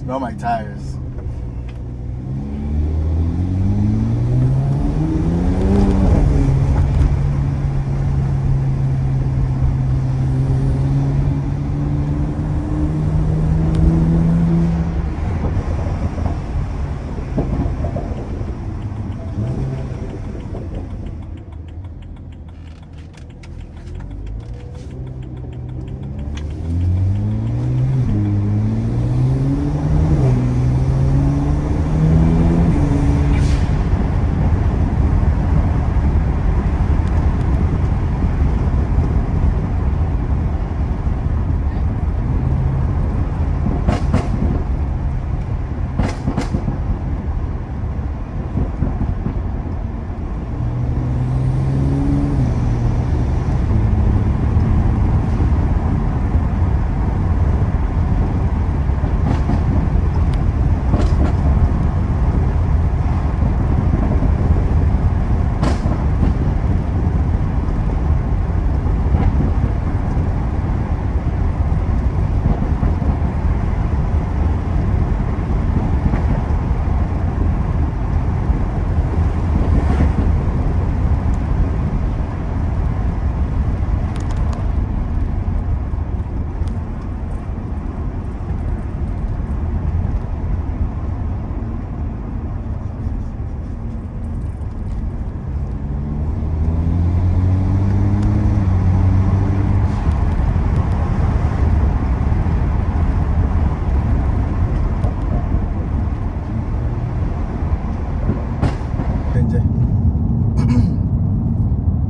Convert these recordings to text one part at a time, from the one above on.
not my tires.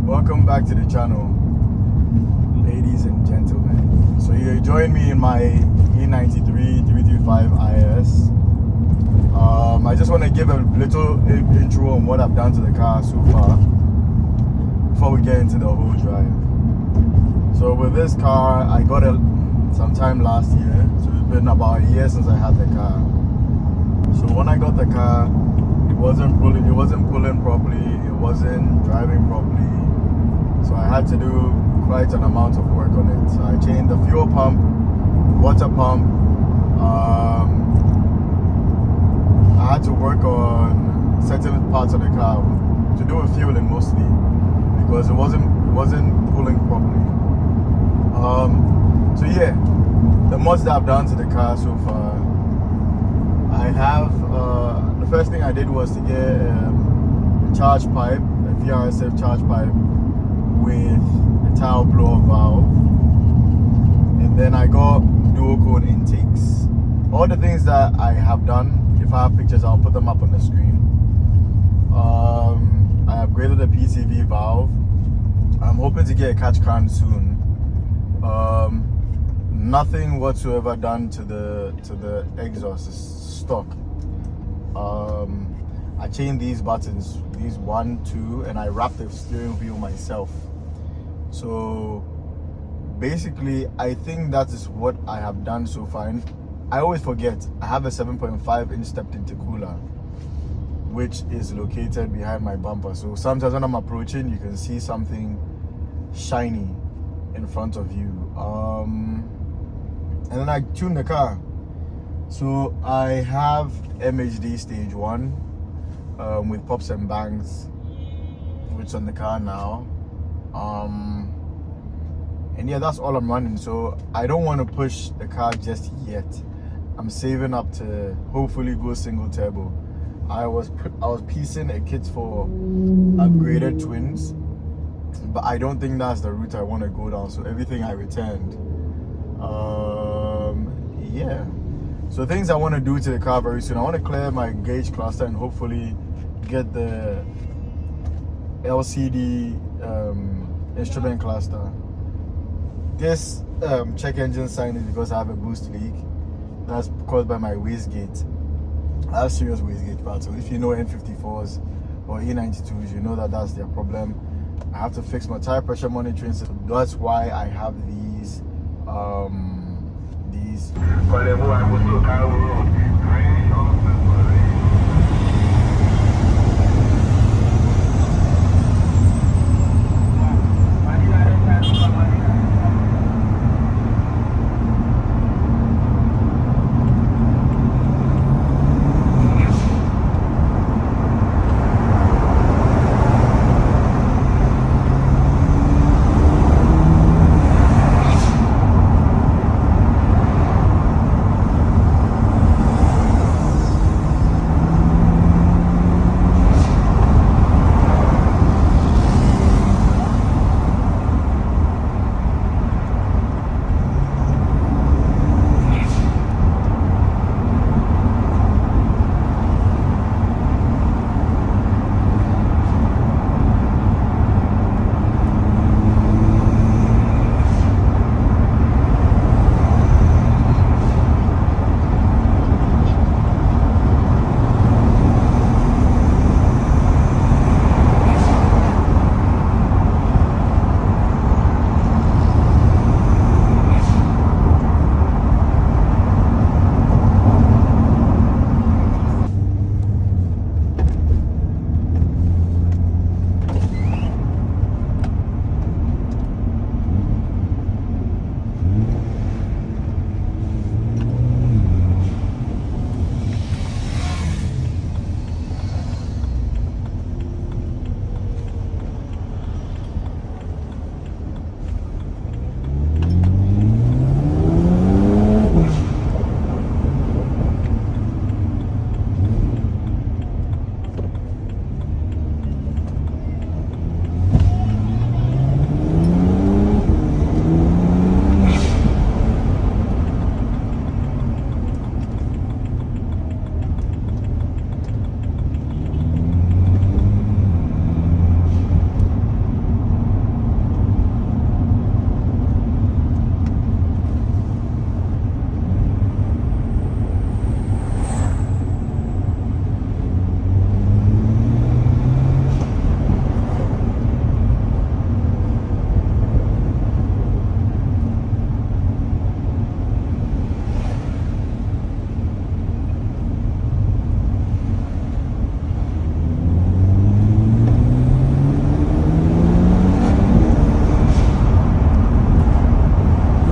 Welcome back to the channel, ladies and gentlemen. So you join me in my E93 335Is. I just want to give a little intro on what I've done to the car so far before we get into the whole drive. So with this car, I got it sometime last year. So it's been about a year since I had the car. So when I got the car, it wasn't pulling properly, it wasn't driving properly. So I had to do quite an amount of work on it. So I changed the fuel pump, water pump. I had to work on certain parts of the car to do with fueling mostly, because it wasn't pulling properly. So yeah, the mods that I've done to the car so far, I have the first thing I did was to get a charge pipe, a VRSF charge pipe with a tile blowoff valve, and then I got dual cone intakes. All the things that I have done, if I have pictures, I'll put them up on the screen. I upgraded the PCV valve. I'm hoping to get a catch can soon. Nothing whatsoever done to the exhaust, is stock. I changed these buttons, these 1, 2, and I wrapped the steering wheel myself. So basically, I think that is what I have done so far. And I always forget, I have a 7.5-inch stepped intercooler, which is located behind my bumper. So sometimes when I'm approaching, you can see something shiny in front of you. And then I tune the car. So I have MHD stage 1 with pops and bangs, which is on the car now. And yeah, that's all I'm running. So I don't want to push the car just yet. I'm saving up to hopefully go single turbo. I was piecing a kit for upgraded twins, but I don't think that's the route I want to go down. So everything I returned. Yeah. So things I want to do to the car very soon. I want to clear my gauge cluster and hopefully get the LCD instrument cluster. This check engine sign is because I have a boost leak. That's caused by my wastegate. I have serious wastegate part. So if you know N54s or E92s, you know that that's their problem. I have to fix my tire pressure monitoring system. That's why I have these